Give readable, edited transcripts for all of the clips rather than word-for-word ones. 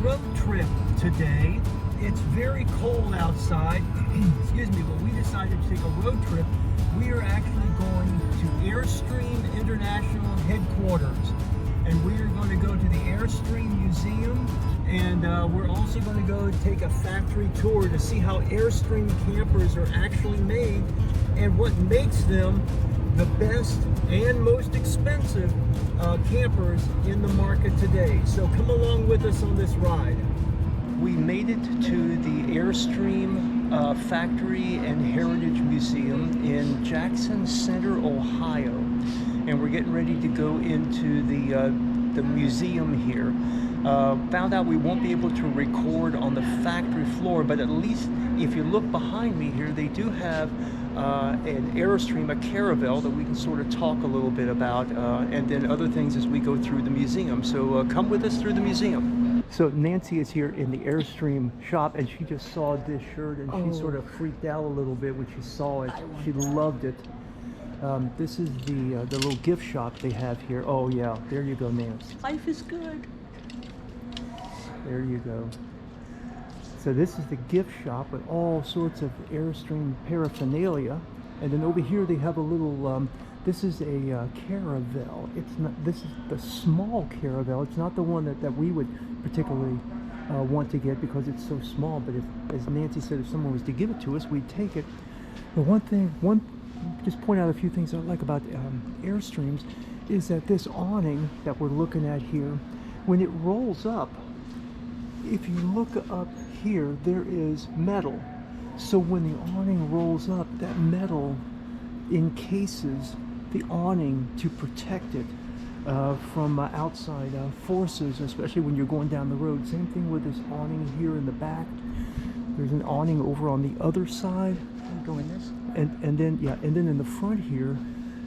road trip today. It's very cold outside, excuse me, but we decided to take a road trip. We are actually going to Airstream International Headquarters, and we are going to go to the Airstream Museum, and we're also going to go take a factory tour to see how Airstream campers are actually made and what makes them the best and most expensive campers in the market today. So come along with us on this ride. We made it to the Airstream Factory and Heritage Museum in Jackson Center, Ohio, and we're getting ready to go into the museum here. Found out we won't be able to record on the factory floor, but at least if you look behind me here, they do have an Airstream, a caravel that we can sort of talk a little bit about, and then other things as we go through the museum. So come with us through the museum. So Nancy is here in the Airstream shop, and she just saw this shirt, and she sort of freaked out a little bit when she saw it. She loved it. This is the little gift shop they have here. Oh yeah, there you go, Nancy. Life is good. There you go. So this is the gift shop with all sorts of Airstream paraphernalia, and then over here they have a little. This is a caravel. It's not. This is the small caravel. It's not the one that we would particularly want to get because it's so small. But if, as Nancy said, if someone was to give it to us, we'd take it. The just point out a few things I like about Airstreams is that this awning that we're looking at here, when it rolls up, if you look up here, there is metal. So when the awning rolls up, that metal encases the awning to protect it from outside forces, especially when you're going down the road. Same thing with this awning here in the back. There's an awning over on the other side. Go in this. And then in the front here,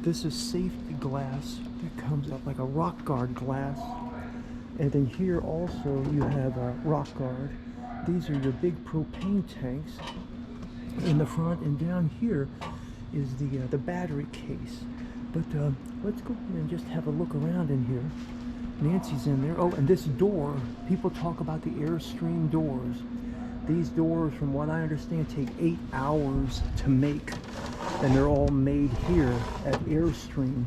this is safety glass that comes up like a rock guard glass. And then here also you have a rock guard. These are your big propane tanks in the front, and down here is the battery case. But let's go and just have a look around in here. Nancy's in there. Oh, and this door, people talk about the Airstream doors. These doors, from what I understand, take 8 hours to make, and they're all made here at Airstream.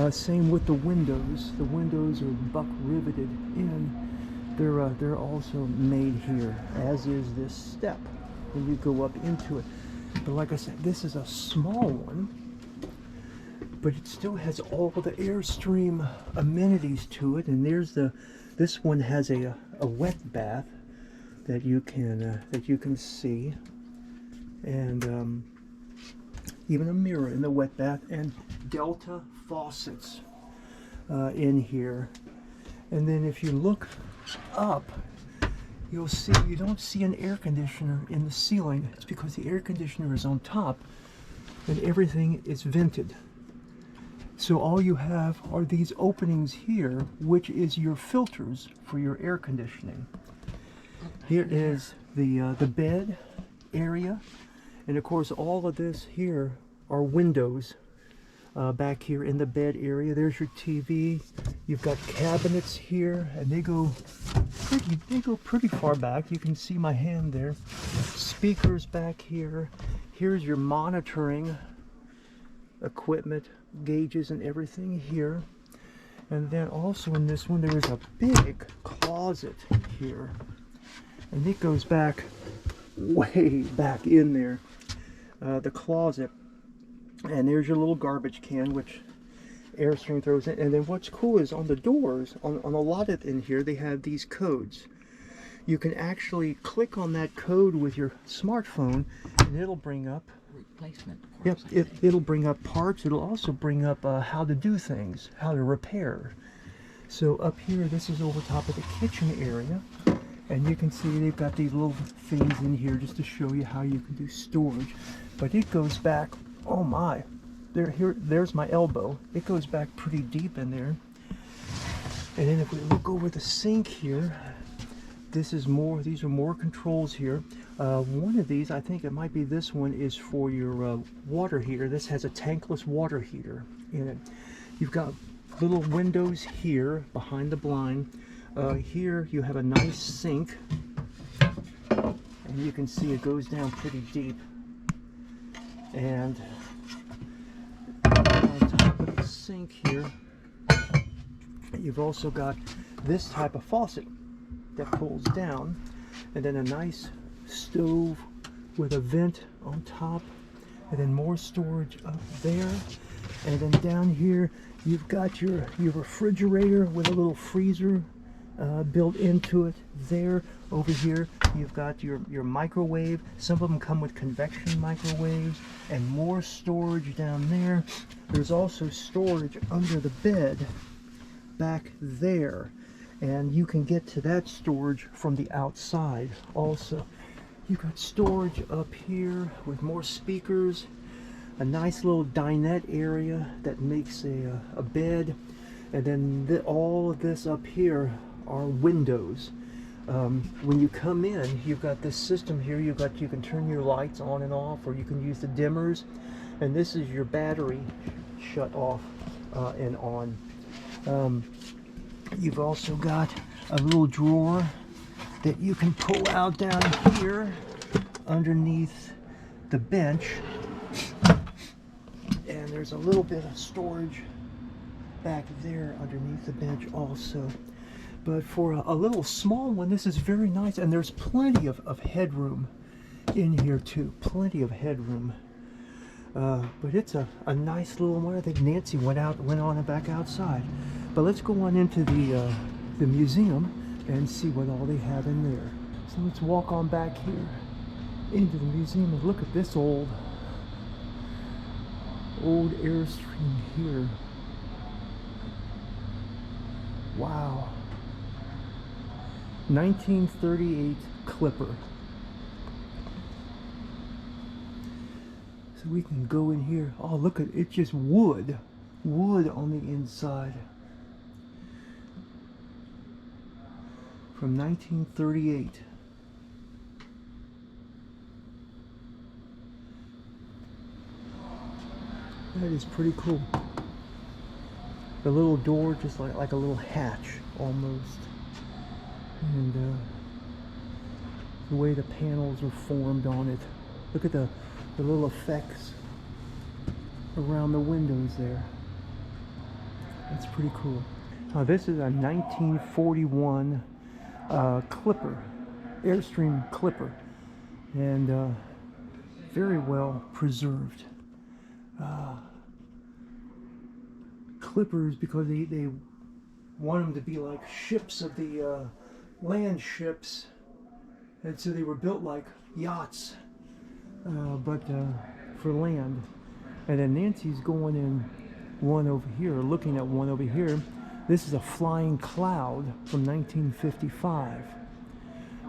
Same with the windows. The windows are buck riveted in. They're also made here, as is this step when you go up into it. But like I said, this is a small one, but it still has all the Airstream amenities to it. And there's this one has a wet bath that you can see, and even a mirror in the wet bath, and Delta faucets in here. And then if you look up, you'll see you don't see an air conditioner in the ceiling. It's because the air conditioner is on top and everything is vented. So all you have are these openings here, which is your filters for your air conditioning. Here is the bed area, and of course all of this here are windows back here in the bed area. There's your TV. You've got cabinets here, and they go pretty far back. You can see my hand there. Speakers back here. Here's your monitoring equipment, gauges and everything here. And then also in this one there is a big closet here, and it goes back way back in there, the closet. And there's your little garbage can, which Airstream throws in. And then what's cool is on the doors, on a lot of in here, they have these codes. You can actually click on that code with your smartphone, and it'll bring up replacement parts. Yep, it'll bring up parts. It'll also bring up how to do things, how to repair. So up here, this is over top of the kitchen area, and you can see they've got these little things in here just to show you how you can do storage. But it goes back. Oh my, there's my elbow. It goes back pretty deep in there. And then if we look over the sink here, these are more controls here. One of these, I think it might be this one, is for your water heater. This has a tankless water heater in it. You've got little windows here behind the blind. Here you have a nice sink, and you can see it goes down pretty deep. And on top of the sink here, you've also got this type of faucet that pulls down, and then a nice stove with a vent on top, and then more storage up there. And then down here you've got your refrigerator with a little freezer built into it there. Over here you've got your microwave. Some of them come with convection microwaves, and more storage down there. There's also storage under the bed back there, and you can get to that storage from the outside also. You've got storage up here with more speakers, a nice little dinette area that makes a bed, and then all of this up here are windows. When you come in, you've got this system here. You can turn your lights on and off, or you can use the dimmers, and this is your battery shut off and on. You've also got a little drawer that you can pull out down here underneath the bench, and there's a little bit of storage back there underneath the bench also. But for a little small one, this is very nice, and there's plenty of headroom in here too. Plenty of headroom. But it's a nice little one. I think Nancy went on and back outside. But let's go on into the museum and see what all they have in there. So let's walk on back here into the museum and look at this old Airstream here. Wow. 1938 Clipper. So we can go in here. Oh, look at it, it's just wood on the inside. From 1938. That is pretty cool. The little door, just like a little hatch almost. And the way the panels are formed on it. Look at the little effects around the windows there. That's pretty cool. This is a 1941 Clipper, Airstream Clipper, and very well preserved. Clippers, because they want them to be like ships of the land ships, and so they were built like yachts, but for land. And then Nancy's going in one over here, looking at one over here. This is a Flying Cloud from 1955,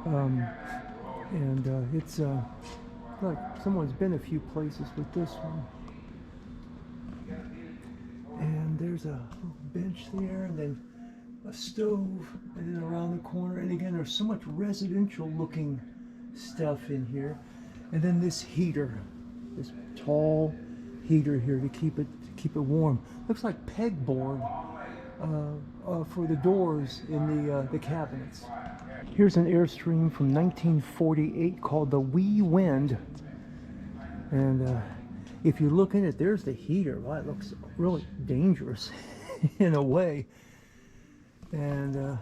and it's like someone's been a few places with this one. And there's a little bench there, and then a stove, and then around the corner. And again, there's so much residential looking stuff in here. And then this heater, this tall heater here to keep it warm. Looks like pegboard for the doors in the cabinets. Here's an Airstream from 1948 called the Wee Wind, and if you look in it, there's the heater. Wow, it looks really dangerous in a way. And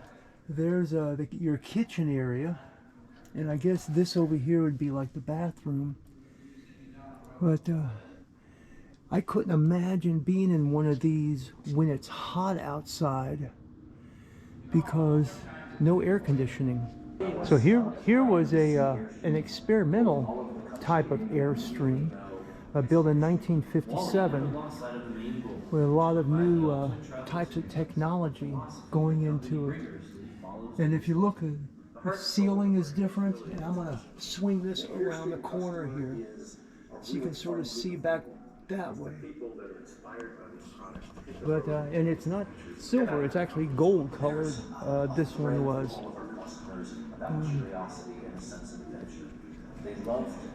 there's your kitchen area, and I guess this over here would be like the bathroom. But I couldn't imagine being in one of these when it's hot outside, because no air conditioning. So here was an experimental type of Airstream, built in 1957, with a lot of new types of technology going into it. And if you look, the ceiling is different, and I'm going to swing this around the corner here so you can sort of see back that way. But and it's not silver, it's actually gold colored. This one was.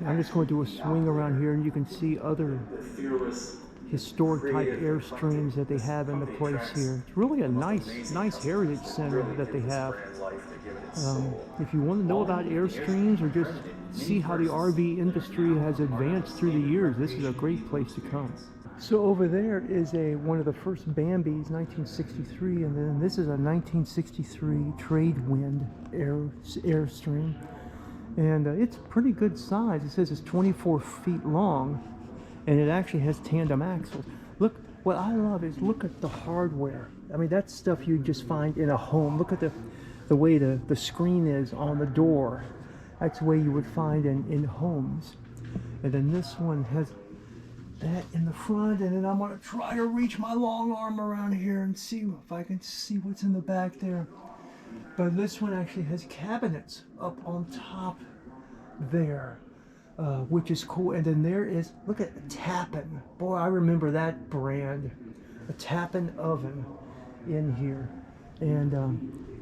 I'm just going to do a swing around here, and you can see other historic type Airstreams that they have in the place here. It's really a nice heritage center that they have. If you want to know about Airstreams or just see how the RV industry has advanced through the years, this is a great place to come. So over there is one of the first Bambis, 1963, and then this is a 1963 Tradewind Airstream. And it's pretty good size. It says it's 24 feet long, and it actually has tandem axles. Look, what I love is look at the hardware. I mean, that's stuff you just find in a home. Look at the way the screen is on the door. That's the way you would find in homes. And then this one has that in the front, and then I'm going to try to reach my long arm around here and see if I can see what's in the back there. But this one actually has cabinets up on top there, which is cool. And then there is, look at Tappan. Boy, I remember that brand. A Tappan oven in here. And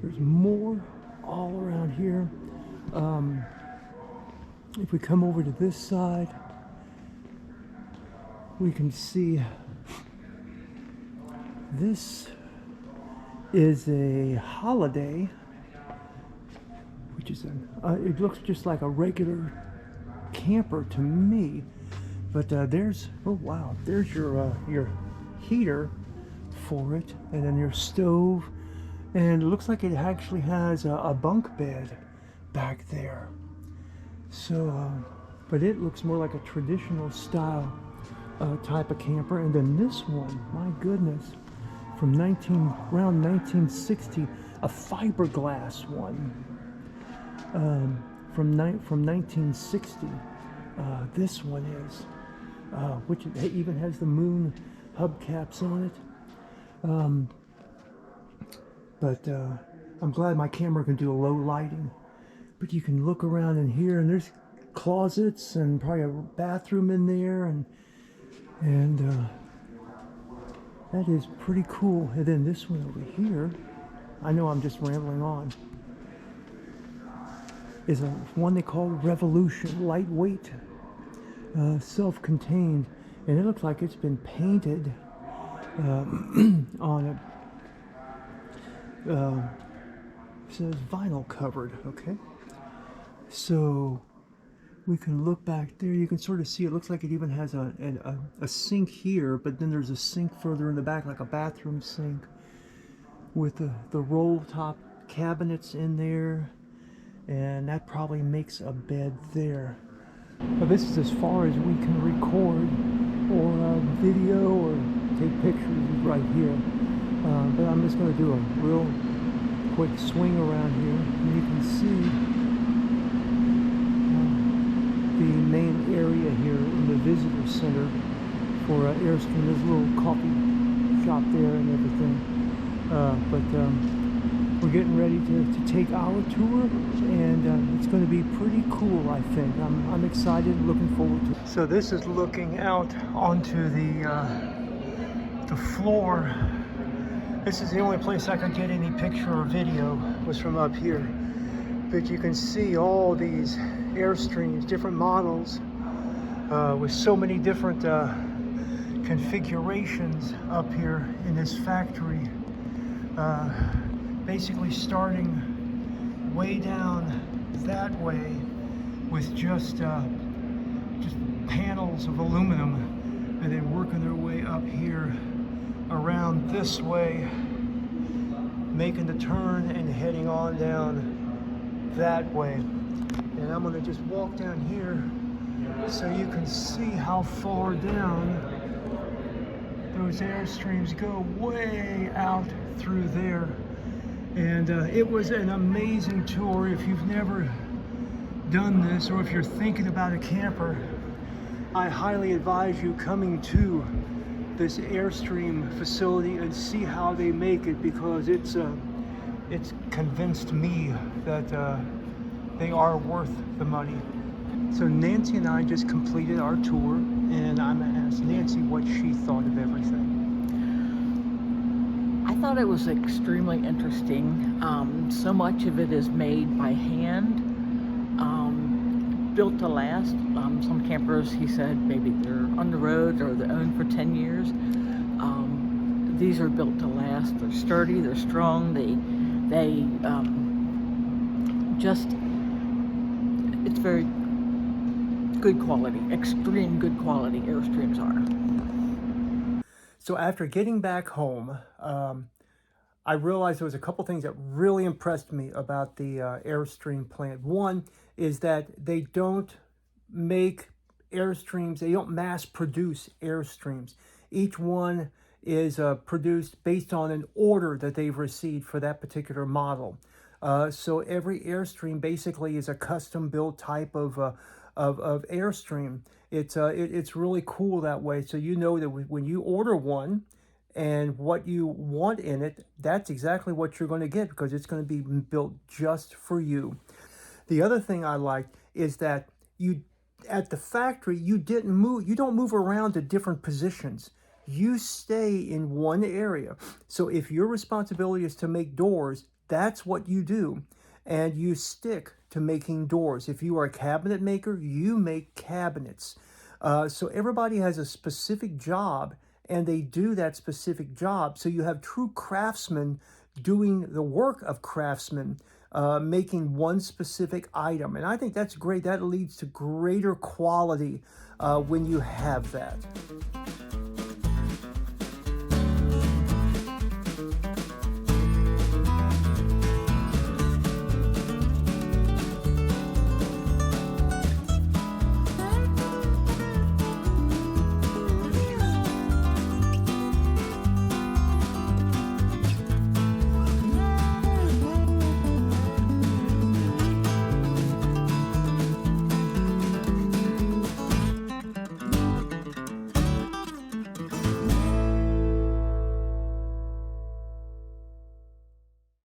there's more all around here. If we come over to this side, we can see this is a Holiday, which is it looks just like a regular camper to me, but there's, oh wow, there's your heater for it, and then your stove, and it looks like it actually has a bunk bed back there. So but it looks more like a traditional style type of camper. And then this one, my goodness, from around 1960, a fiberglass one, from 1960. This one is, which it even has the moon hubcaps on it. But I'm glad my camera can do a low lighting. But you can look around in here, and there's closets and probably a bathroom in there, and that is pretty cool. And then this one over here, I know I'm just rambling on, is one they call Revolution, lightweight, self-contained, and it looks like it's been painted on it. Says vinyl covered, okay? So we can look back there. You can sort of see it looks like it even has a sink here, but then there's a sink further in the back, like a bathroom sink, with the roll top cabinets in there, and that probably makes a bed there. But this is as far as we can record or video or take pictures right here. But I'm just going to do a real quick swing around here, and you can see the main area here in the visitor center for Airstream. There's a little coffee shop there and everything. But we're getting ready to take our tour, and it's going to be pretty cool, I think. I'm excited, looking forward to it. So this is looking out onto the floor. This is the only place I could get any picture or video, was from up here. But you can see all these Airstreams, different models, with so many different configurations up here in this factory. Basically starting way down that way with just panels of aluminum, and then working their way up here around this way, making the turn and heading on down that way. And I'm going to just walk down here so you can see how far down those Airstreams go, way out through there. And it was an amazing tour. If you've never done this, or if you're thinking about a camper, I highly advise you coming to this Airstream facility and see how they make it, because it's convinced me that they are worth the money. So Nancy and I just completed our tour, and I'm going to ask Nancy what she thought of everything. I thought it was extremely interesting. So much of it is made by hand. built to last. Some campers, he said, maybe they're on the road or they're owned for 10 years. These are built to last. They're sturdy, they're strong, they just, it's very good quality, extreme good quality Airstreams are. So after getting back home, I realized there was a couple things that really impressed me about the Airstream plant. One is that they don't make Airstreams, they don't mass produce Airstreams. Each one is produced based on an order that they've received for that particular model. So every Airstream basically is a custom built type of Airstream. It's really cool that way. So you know that when you order one and what you want in it, that's exactly what you're going to get, because it's going to be built just for you. The other thing I liked is that you, at the factory, you don't move around to different positions. You stay in one area. So if your responsibility is to make doors, that's what you do. And you stick to making doors. If you are a cabinet maker, you make cabinets. So everybody has a specific job, and they do that specific job. So you have true craftsmen doing the work of craftsmen, making one specific item. And I think that's great. That leads to greater quality when you have that.